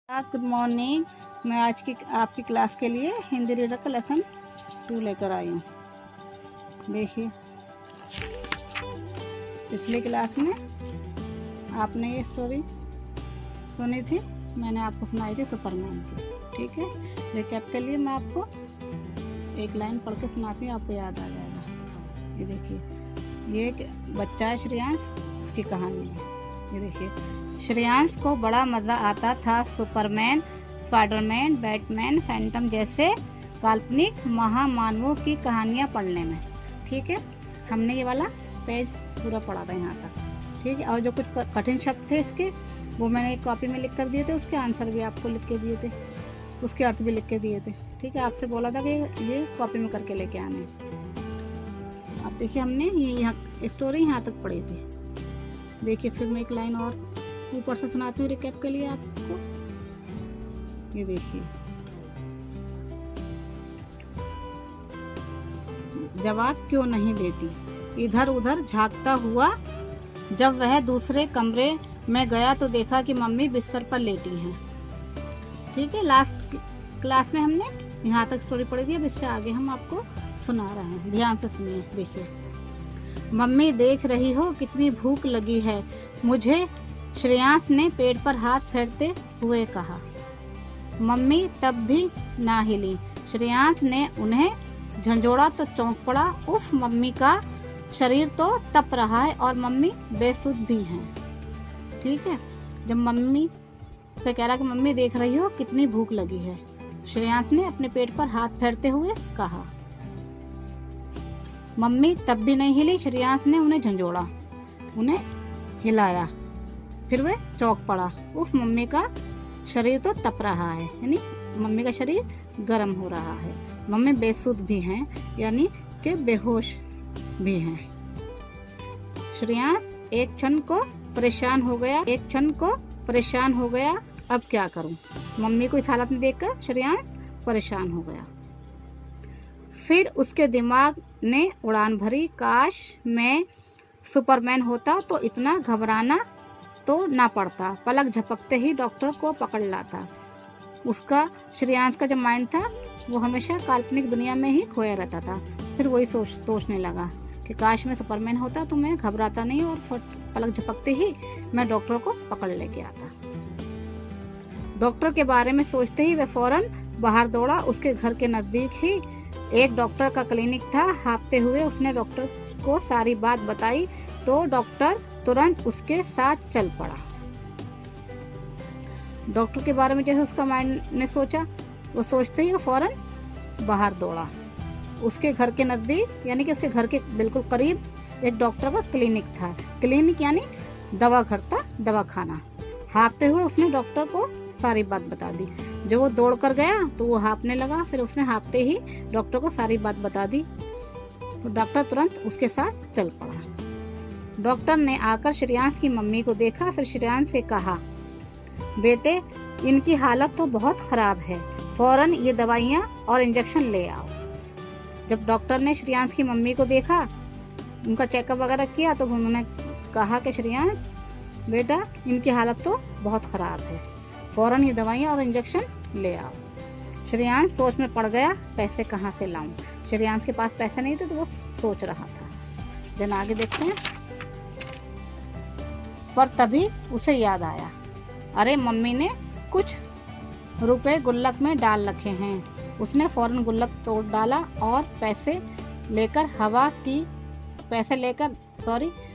Good morning. मैं आज की आपकी क्लास के लिए हिंदी रीडर का लेसन 2 लेकर आई हूँ। देखिए, पिछली क्लास में आपने ये स्टोरी सुनी थी, मैंने आपको सुनाई थी सुपरमैन की। ठीक है, रिकैप के लिए मैं आपको एक लाइन पढ़ के सुनाती हूँ, आपको याद आ जाएगा। ये देखिए, ये एक बच्चा है श्रेयांश, उसकी कहानी है। ये देखिए, श्रेयांश को बड़ा मज़ा आता था सुपरमैन, स्पाइडरमैन, बैटमैन, फैंटम जैसे काल्पनिक महामानवों की कहानियाँ पढ़ने में। ठीक है, हमने ये वाला पेज पूरा पढ़ा था यहाँ तक। ठीक है, और जो कुछ कठिन शब्द थे इसके, वो मैंने एक कॉपी में लिख कर दिए थे, उसके आंसर भी आपको लिख के दिए थे, उसके अर्थ भी लिख के दिए थे। ठीक है, आपसे बोला था कि ये कॉपी में करके लेके आने। अब देखिए, हमने ये यहाँ स्टोरी यहाँ तक पढ़ी थी। देखिए, फिर मैं एक लाइन और ऊपर से सुनाती हूँ रिकैप के लिए आपको। ये देखिए, जवाब क्यों नहीं देती, इधर उधर झांकता हुआ जब वह दूसरे कमरे में गया तो देखा कि मम्मी बिस्तर पर लेटी हैं। ठीक है, लास्ट क्लास में हमने यहाँ तक स्टोरी पढ़ी थी, अब इससे आगे हम आपको सुना रहे हैं, ध्यान से सुनिए। देखिए, मम्मी देख रही हो कितनी भूख लगी है मुझे, श्रेयांश ने पेट पर हाथ फेरते हुए कहा। मम्मी तब भी ना हिली। श्रेयांश ने उन्हें झंझोड़ा तो चौंक पड़ा। उफ, मम्मी का शरीर तो तप रहा है और मम्मी बेसुध भी हैं। ठीक है, जब मम्मी से कह रहा कि मम्मी देख रही हो कितनी भूख लगी है, श्रेयांश ने अपने पेट पर हाथ फेरते हुए कहा। मम्मी तब भी नहीं हिली। श्रेयांश ने उन्हें झंझोड़ा, उन्हें हिलाया, फिर वह चौंक पड़ा। उफ, मम्मी का शरीर तो तप रहा है, यानी मम्मी का शरीर गर्म हो रहा है। मम्मी बेसुध भी हैं, यानी कि बेहोश भी हैं। श्रेयांश एक क्षण को परेशान हो गया। अब क्या करूं? मम्मी को इस हालत में देखकर श्रेयांश परेशान हो गया। फिर उसके दिमाग ने उड़ान भरी, काश मैं सुपरमैन होता तो इतना घबराना तो ना पड़ता, पलक झपकते ही डॉक्टर को पकड़ लाता। उसका श्रेयांश का जो माइंड था वो हमेशा काल्पनिक दुनिया में ही खोया रहता था। फिर वही सोचने लगा कि काश मैं सुपरमैन होता तो मैं घबराता नहीं और पलक झपकते ही मैं डॉक्टर को पकड़ लेके आता। डॉक्टर के बारे में सोचते ही वह फौरन बाहर दौड़ा। उसके घर के नजदीक ही एक डॉक्टर का क्लिनिक था। हाँफते हुए उसने डॉक्टर को सारी बात बताई तो डॉक्टर तुरंत उसके साथ चल पड़ा। डॉक्टर के बारे में जैसे उसका माइंड ने सोचा, वो सोचते ही वो फौरन बाहर दौड़ा। उसके घर के नजदीक, यानी कि उसके घर के बिल्कुल करीब एक डॉक्टर का क्लिनिक था। क्लिनिक यानी दवा घर था, दवाखाना। हाँफते हुए उसने डॉक्टर को सारी बात बता दी। जब वो दौड़ कर गया तो वो हाँफने लगा। फिर उसने हाँफते ही डॉक्टर को सारी बात बता दी तो डॉक्टर तुरंत उसके साथ चल पड़ा। डॉक्टर ने आकर श्रेयांश की मम्मी को देखा। फिर श्रेयांश से कहा, बेटे इनकी हालत तो बहुत खराब है, फौरन ये दवाइयाँ और इंजेक्शन ले आओ। जब डॉक्टर ने श्रेयांश की मम्मी को देखा, उनका चेकअप वगैरह किया, तो उन्होंने कहा कि श्रेयांश बेटा इनकी हालत तो बहुत खराब है, फौरन ये दवाइयाँ और इंजेक्शन ले आओ। श्रेयांश सोच में पड़ गया, पैसे कहाँ से लाऊं? श्रेयांश के पास पैसे नहीं थे तो वो सोच रहा था। जन आगे देखते हैं। पर तभी उसे याद आया, अरे मम्मी ने कुछ रुपए गुल्लक में डाल रखे हैं। उसने फौरन गुल्लक तोड़ डाला और पैसे लेकर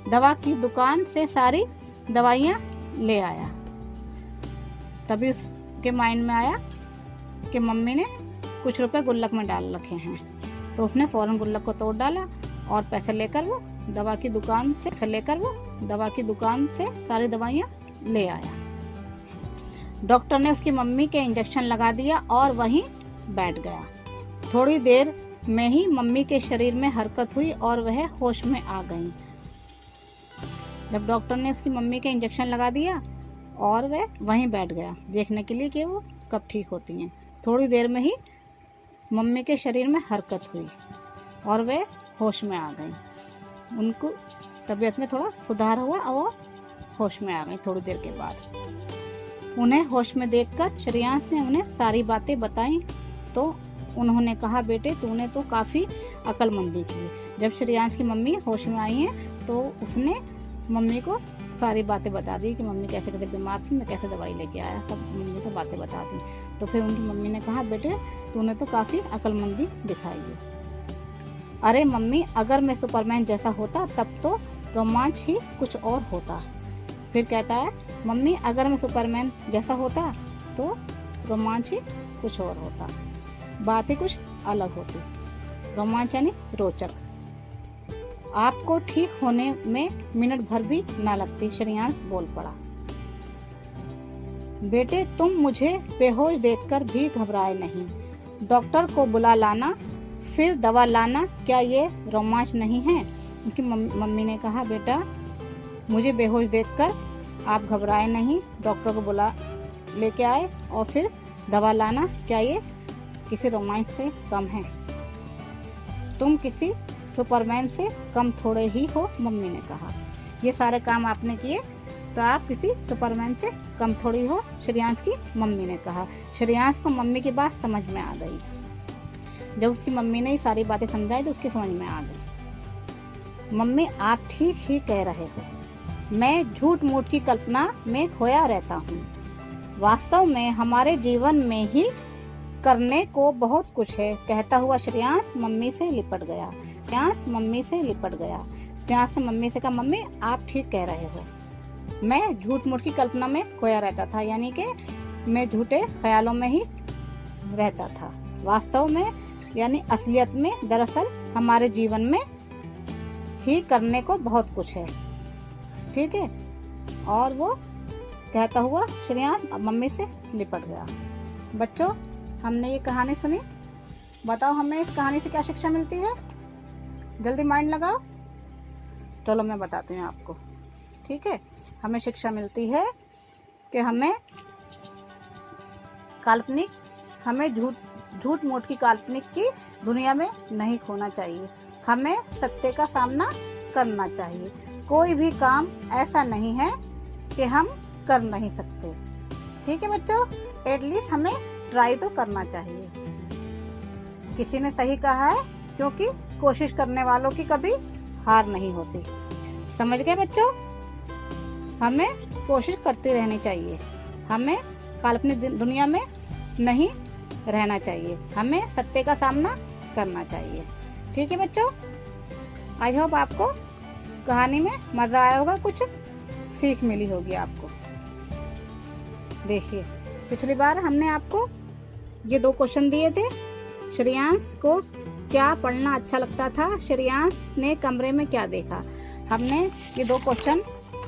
दवा की दुकान से सारी दवाइयाँ ले आया। तभी उसके माइंड में आया कि मम्मी ने कुछ रुपए गुल्लक में डाल रखे हैं, तो उसने फौरन गुल्लक को तोड़ डाला और पैसे लेकर वो दवा की दुकान से सारी दवाइयाँ ले आया। डॉक्टर ने उसकी मम्मी के इंजेक्शन लगा दिया और वहीं बैठ गया। थोड़ी देर में ही मम्मी के शरीर में हरकत हुई और वह होश में आ गई। जब डॉक्टर ने उसकी मम्मी के इंजेक्शन लगा दिया और वह वहीं बैठ गया देखने के लिए कि वो कब ठीक होती हैं। थोड़ी देर में ही मम्मी के शरीर में हरकत हुई और वह होश में आ गई। उनको तबीयत में थोड़ा सुधार हुआ और वो होश में आ गई थोड़ी देर के बाद। उन्हें होश में देखकर श्रेयांश ने उन्हें सारी बातें बताई तो उन्होंने कहा, बेटे तूने तो काफ़ी अक्लमंदी की। जब श्रेयांश की मम्मी होश में आई हैं तो उसने मम्मी को सारी बातें बता दी कि मम्मी कैसे कैसे बीमार थी, मैं कैसे दवाई लेके आया, सब मम्मी को बातें बता दी। तो फिर उनकी मम्मी ने कहा, बेटे तूने तो काफ़ी अक्लमंदी दिखाई है। अरे मम्मी, अगर मैं सुपरमैन जैसा होता तब तो रोमांच ही कुछ और होता। फिर कहता है, मम्मी अगर मैं सुपरमैन जैसा होता तो रोमांच ही कुछ और होता, बात ही कुछ अलग होती। रोमांच यानी रोचक। आपको ठीक होने में मिनट भर भी ना लगती, श्रेयांश बोल पड़ा। बेटे तुम मुझे बेहोश देखकर भी घबराए नहीं, डॉक्टर को बुला लाना फिर दवा लाना, क्या ये रोमांच नहीं है? उनकी मम्मी ने कहा, बेटा मुझे बेहोश देखकर आप घबराए नहीं, डॉक्टर को बुला लेके आए और फिर दवा लाना, क्या ये किसी रोमांच से कम है? तुम किसी सुपरमैन से कम थोड़े ही हो, मम्मी ने कहा। ये सारे काम आपने किए तो आप किसी सुपरमैन से कम थोड़ी हो, श्रेयांश की मम्मी ने कहा। श्रेयांश को मम्मी की बात समझ में आ गई। जब उसकी मम्मी ने ये सारी बातें समझाई तो उसकी समझ में आ गई। मम्मी आप ठीक ही कह रहे हो, मैं झूठ मूठ की कल्पना में खोया रहता हूँ। वास्तव में हमारे जीवन में ही करने को बहुत कुछ है, कहता हुआ श्रेयांश मम्मी से लिपट गया। श्रेयांश मम्मी से लिपट गया। श्रेयांश ने मम्मी से कहा, मम्मी आप ठीक कह रहे हो, मैं झूठ मूठ की कल्पना में खोया रहता था, यानी कि मैं झूठे ख्यालों में ही रहता था। वास्तव में यानी असलियत में दरअसल हमारे जीवन में ही करने को बहुत कुछ है, ठीक है। और वो कहता हुआ श्रेयांश मम्मी से लिपट गया। बच्चों हमने ये कहानी सुनी, बताओ हमें इस कहानी से क्या शिक्षा मिलती है? जल्दी माइंड लगाओ। चलो मैं बताती हूँ आपको, ठीक है। हमें शिक्षा मिलती है कि हमें काल्पनिक, हमें झूठ मूठ की काल्पनिक की दुनिया में नहीं खोना चाहिए, हमें सत्य का सामना करना चाहिए। कोई भी काम ऐसा नहीं है कि हम कर नहीं सकते, ठीक है बच्चों। एटलीस्ट हमें ट्राई तो करना चाहिए। किसी ने सही कहा है, क्योंकि कोशिश करने वालों की कभी हार नहीं होती। समझ गए बच्चों? हमें कोशिश करते रहनी चाहिए, हमें काल्पनिक दुनिया में नहीं रहना चाहिए, हमें सत्य का सामना करना चाहिए, ठीक है बच्चों। आई होप आपको कहानी में मजा आया होगा, कुछ सीख मिली होगी आपको। देखिए पिछली बार हमने आपको ये 2 क्वेश्चन दिए थे। श्रेयांश को क्या पढ़ना अच्छा लगता था, श्रेयांश ने कमरे में क्या देखा। हमने ये 2 क्वेश्चन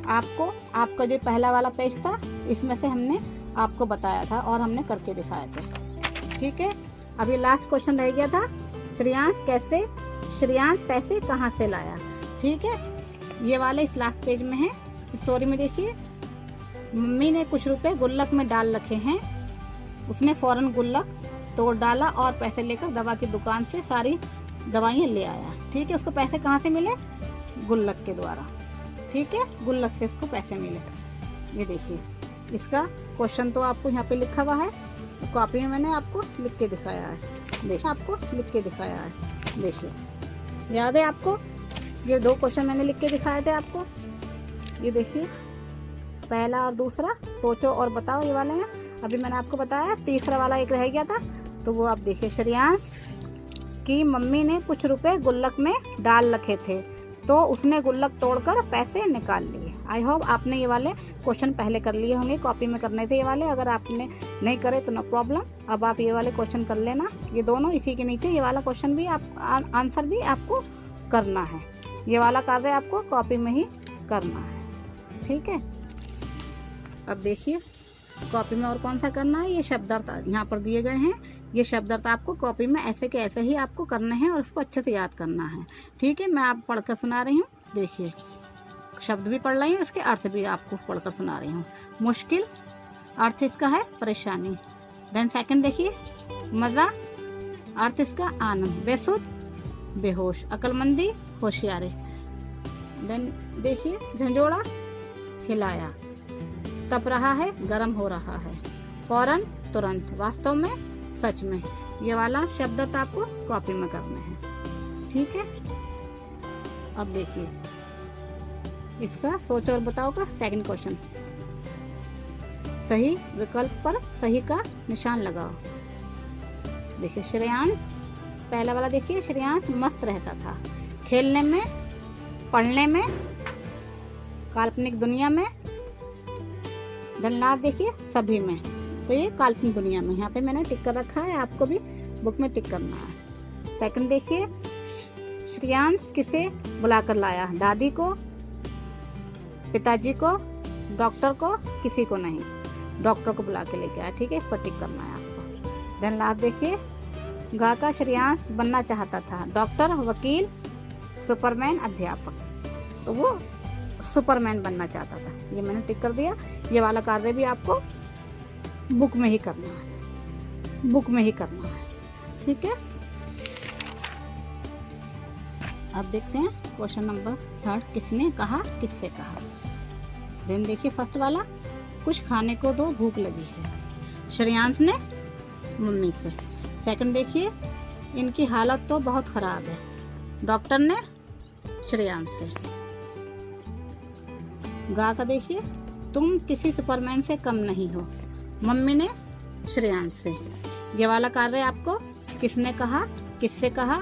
आपको, आपका जो पहला वाला पेज था इसमें से हमने आपको बताया था और हमने करके दिखाए थे, ठीक है। अभी लास्ट क्वेश्चन रह गया था, श्रेयांश पैसे कहाँ से लाया, ठीक है। ये वाले इस लास्ट पेज में है। स्टोरी में देखिए, मम्मी ने कुछ रुपए गुल्लक में डाल रखे हैं, उसने फौरन गुल्लक तोड़ डाला और पैसे लेकर दवा की दुकान से सारी दवाइयाँ ले आया, ठीक है। उसको पैसे कहाँ से मिले? गुल्लक के द्वारा, ठीक है, गुल्लक से उसको पैसे मिले। ये देखिए इसका क्वेश्चन तो आपको यहाँ पे लिखा हुआ है, कॉपी में मैंने आपको लिख के दिखाया है, देखिए आपको लिख के दिखाया है, देखिए याद है आपको? ये 2 क्वेश्चन मैंने लिख के दिखाए थे आपको, ये देखिए पहला और दूसरा, सोचो और बताओ ये वाले हैं। अभी मैंने आपको बताया तीसरा वाला एक रह गया था, तो वो आप देखिए, श्रेयांश की मम्मी ने कुछ रुपए गुल्लक में डाल रखे थे तो उसने गुल्लक तोड़कर पैसे निकाल लिए। आई होप आपने ये वाले क्वेश्चन पहले कर लिए होंगे, कॉपी में करने थे ये वाले। अगर आपने नहीं करे तो नो प्रॉब्लम, अब आप ये वाले क्वेश्चन कर लेना, ये दोनों इसी के नीचे, ये वाला क्वेश्चन भी आप आंसर भी आपको करना है, ये वाला कार्य आपको कॉपी में ही करना है, ठीक है। अब देखिए कॉपी में और कौन सा करना है, ये शब्दार्थ यहाँ पर दिए गए हैं, ये शब्दार्थ आपको कॉपी में ऐसे के ऐसे ही आपको करने हैं और उसको अच्छे से याद करना है, ठीक है। मैं आप पढ़कर सुना रही हूँ, देखिए शब्द भी पढ़ रही हूँ, इसके अर्थ भी आपको पढ़कर सुना रही हूँ। मुश्किल, अर्थ इसका है परेशानी। देन सेकंड देखिए, मज़ा, अर्थ इसका आनंद। बेसुध, बेहोश। अक्लमंदी, होशियारी। देन देखिए झंझोड़ा, हिलाया। तप रहा है, गर्म हो रहा है, फौरन, तुरंत, वास्तव में, सच में। ये वाला शब्द आपको कॉपी में करने हैं, ठीक है। अब देखिए इसका सोच और बताओ का सेकंड क्वेश्चन। सही विकल्प पर सही का निशान लगाओ। देखिए श्रेयांश, पहला वाला देखिए, श्रेयांश मस्त रहता था, खेलने में, पढ़ने में, काल्पनिक दुनिया में। धन्यवाद देखिए सभी में, तो ये काल्पनिक दुनिया में, यहाँ पे मैंने टिक कर रखा है, आपको भी बुक में टिक करना है। सेकंड देखिए, श्रेयांश किसे बुलाकर लाया? दादी को, पिताजी को, डॉक्टर को, किसी को नहीं, डॉक्टर को बुला के लेके आया, ठीक है। इस पर टिक करना है आपको। धन्यवाद देखिए, गा का श्रेयांश बनना चाहता था, डॉक्टर, वकील, सुपरमैन, अध्यापक, तो वो सुपरमैन बनना चाहता था, ये मैंने टिक कर दिया। ये वाला कार्य भी आपको बुक में ही करना है, बुक में ही करना है, ठीक है। अब देखते हैं क्वेश्चन नंबर 3, किसने कहा, किससे कहा। देन देखिए फर्स्ट वाला, कुछ खाने को दो, भूख लगी है। श्रेयांश ने मम्मी से। सेकंड देखिए, इनकी हालत तो बहुत खराब है, डॉक्टर ने श्रेयांश से। गा का देखिए, तुम किसी सुपरमैन से कम नहीं हो, मम्मी ने श्रेयांश से। ये वाला कार्य आपको किसने कहा, किससे कहा,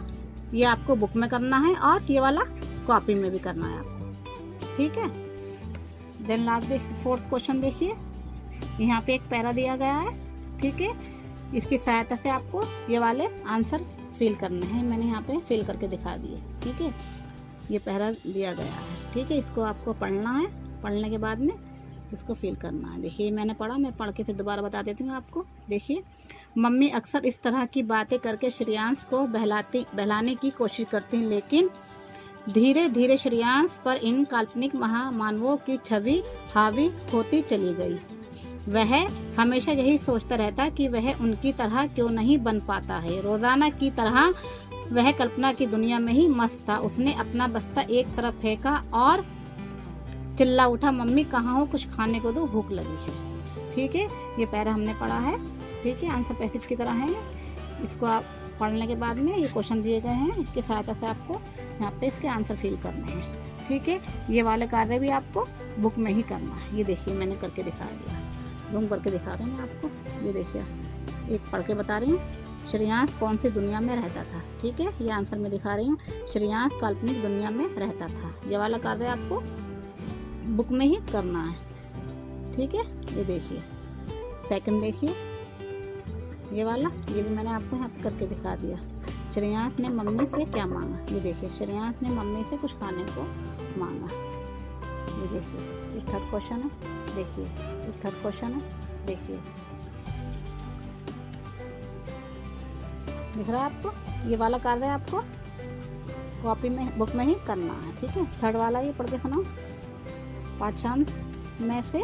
ये आपको बुक में करना है और ये वाला कॉपी में भी करना है आपको, ठीक है। देन लास्ट फोर्थ क्वेश्चन देखिए, यहाँ पे एक पैरा दिया गया है, ठीक है। इसकी सहायता से आपको ये वाले आंसर फिल करने हैं, मैंने यहाँ पे फिल करके दिखा दिए, ठीक है। ये पैरा दिया गया है, ठीक है। इसको आपको पढ़ना है, पढ़ने के बाद में इसको फिल करना है। देखिए मैंने पढ़ा, मैं पढ़ के फिर दोबारा बता देती हूँ आपको। देखिए, मम्मी अक्सर इस तरह की बातें करके श्रेयांश को बहलाने की कोशिश करती हैं, लेकिन धीरे धीरे श्रेयांश पर इन काल्पनिक महामानवों की छवि हावी होती चली गई। वह हमेशा यही सोचता रहता कि वह उनकी तरह क्यों नहीं बन पाता है। रोजाना की तरह वह कल्पना की दुनिया में ही मस्त था। उसने अपना बस्ता एक तरफ फेंका और चिल्ला उठा, मम्मी कहाँ हो, कुछ खाने को दो, भूख लगी है, ठीक है। ये पैरा हमने पढ़ा है, ठीक है। आंसर पैसेज की तरह है। इसको आप पढ़ने के बाद में ये क्वेश्चन दिए गए हैं, इसकी सहायता से आपको यहाँ पे इसके आंसर फिल करने हैं, ठीक है। ये वाले कार्य भी आपको बुक में ही करना है। ये देखिए मैंने करके दिखा दिया, जूम करके दिखा रहे हैं आपको। ये देखिए एक पढ़ के बता रही हूँ, श्रेयांश कौन सी दुनिया में रहता था, ठीक है। ये आंसर में दिखा रही हूँ, श्रेयांश काल्पनिक दुनिया में रहता था। ये वाला कार्य आपको बुक में ही करना है, ठीक है। ये देखिए सेकंड देखिए, ये वाला, ये भी मैंने आपको यहाँ करके दिखा दिया। श्रेयांश ने मम्मी से क्या मांगा? ये देखिए, श्रेयांश ने मम्मी से कुछ खाने को मांगा। ये देखिए, ये थर्ड क्वेश्चन है, देखिए ये थर्ड क्वेश्चन है, देखिए दिख रहा है आपको। ये वाला कार्य आपको कॉपी में, बुक में ही करना है, ठीक है। थर्ड वाला ये पढ़ के सुनाओ। पाठ्यांश में से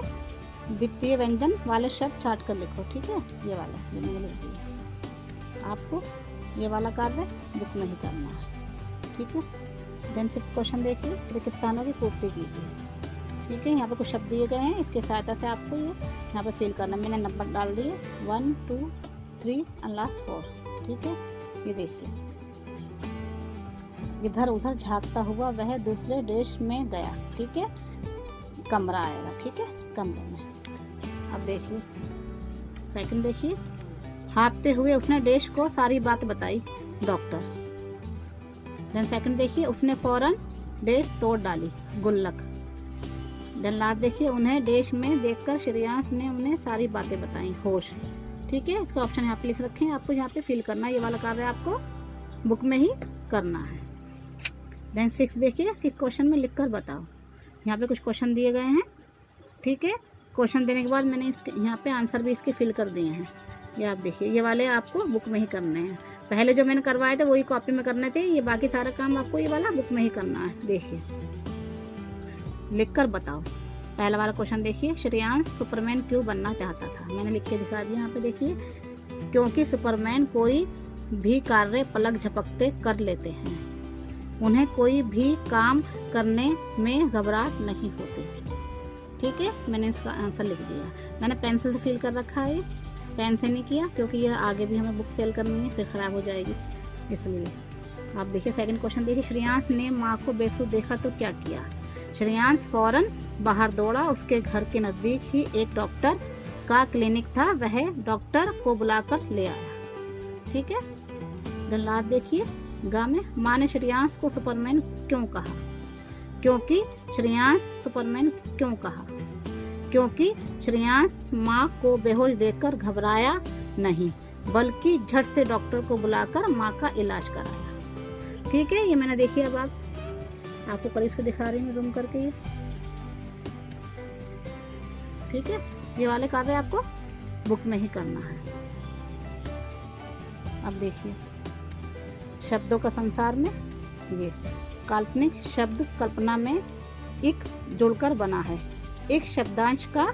द्वितीय व्यंजन वाले शब्द छाट कर लिखो, ठीक है। ये वाला ये मैंने लिख दिया। आपको ये वाला कार्य बुक में ही करना है, ठीक है। देन फिफ्थ क्वेश्चन देखिए, रिक्त स्थानों की पूर्ति कीजिए, ठीक है। यहाँ पे कुछ शब्द दिए गए हैं, इसके सहायता से आपको ये यहाँ पे फिल करना। मैंने नंबर डाल दिए 1 2 3 एंड लास्ट 4, ठीक है। ये देखिए, इधर उधर झाँकता हुआ वह दूसरे देश में गया, ठीक है। कमरा आएगा, ठीक है, कमरे में। अब देखिए सेकंड देखिए, हाँफते हुए उसने देश को सारी बात बताई, डॉक्टर। देन सेकंड देखिए, उसने फौरन देश तोड़ डाली, गुल्लक। देन लास्ट देखिए, उन्हें देश में देखकर श्रेयांश ने उन्हें सारी बातें बताई, होश, ठीक है। इसका ऑप्शन यहाँ पे लिख रखे हैं, आपको यहाँ पे फिल करना है। ये वाला कार्य आपको बुक में ही करना है। देन 6 देखिए, 6 क्वेश्चन में लिख कर बताओ। यहाँ पे कुछ क्वेश्चन दिए गए हैं, ठीक है। क्वेश्चन देने के बाद मैंने इसके यहाँ पे आंसर भी इसके फिल कर दिए हैं। ये आप देखिए, ये वाले आपको बुक में ही करने हैं। पहले जो मैंने करवाए थे वही कॉपी में करने थे, ये बाकी सारा काम आपको ये वाला बुक में ही करना है। देखिए लिख कर बताओ। पहला वाला क्वेश्चन देखिए, श्रेयांश सुपरमैन क्यों बनना चाहता था? मैंने लिख के दिखा दिया यहाँ पे, देखिए। क्योंकि सुपरमैन कोई भी कार्य पलक झपकते कर लेते हैं, उन्हें कोई भी काम करने में घबराहट नहीं होती। ठीक है, मैंने इसका आंसर लिख दिया। मैंने पेंसिल से फिल कर रखा है, पेन से नहीं किया क्योंकि यह आगे भी हमें बुक सेल करनी है, फिर खराब हो जाएगी इसलिए। आप देखिए सेकंड क्वेश्चन देखिए, श्रेयांश ने माँ को बेसुध देखा तो क्या किया। श्रेयांश फौरन बाहर दौड़ा, उसके घर के नजदीक ही एक डॉक्टर का क्लिनिक था, वह डॉक्टर को बुलाकर ले आया। ठीक है, देन लास्ट देखिए, गा में माँ ने श्रेयांश को सुपरमैन क्यों कहा। क्योंकि श्रेयांश सुपरमैन क्यों कहा, क्योंकि श्रेयांश माँ को बेहोश देखकर घबराया नहीं, बल्कि झट से डॉक्टर को बुलाकर माँ का इलाज कराया। ठीक है, ये मैंने देखिए, अब आपको करीब से दिखा रही हूँ जूम करके ये। ठीक है, ये वाले कार्य आपको बुक में ही करना है। अब देखिए, शब्दों का संसार में ये काल्पनिक शब्द कल्पना में एक जुड़कर बना है। एक शब्दांश का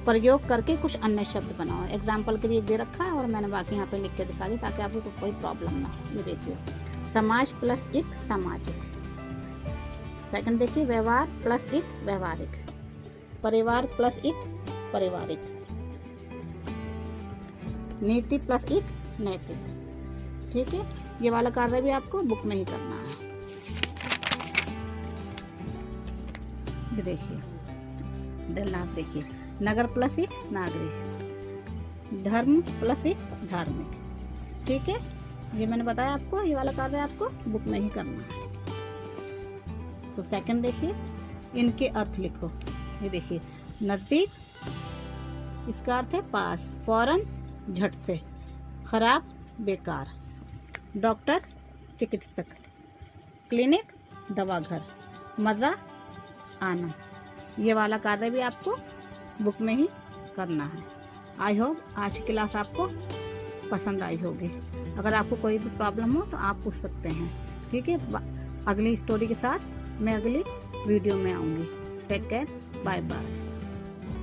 प्रयोग करके कुछ अन्य शब्द बनाओ। एग्जाम्पल के लिए दे रखा है और मैंने बाकी यहाँ पे लिख के दिखा दी ताकि आपको कोई प्रॉब्लम ना हो। ये देखिए, समाज प्लस एक सामाजिक। सेकंड देखिए, व्यवहार प्लस एक व्यवहारिक। परिवार प्लस एक पारिवारिक। नीति प्लस एक नैतिक। ठीक है, ये वाला कार्य भी आपको बुक में ही करना है। ये देखिए, देखिए, नगर प्लस एक नागरिक। धर्म प्लस एक धार्मिक। ठीक है, ये मैंने बताया आपको, ये वाला कार्य आपको बुक में ही करना है। तो सेकंड देखिए, इनके अर्थ लिखो। ये देखिए, नजदीक इसका अर्थ है पास, फौरन झट से, खराब बेकार, डॉक्टर चिकित्सक, क्लिनिक दवाघर, मज़ा आनंद। ये वाला कार्य भी आपको बुक में ही करना है। आई होप आज की क्लास आपको पसंद आई होगी। अगर आपको कोई भी प्रॉब्लम हो तो आप पूछ सकते हैं। ठीक है, अगली स्टोरी के साथ मैं अगली वीडियो में आऊँगी। Take care, bye bye.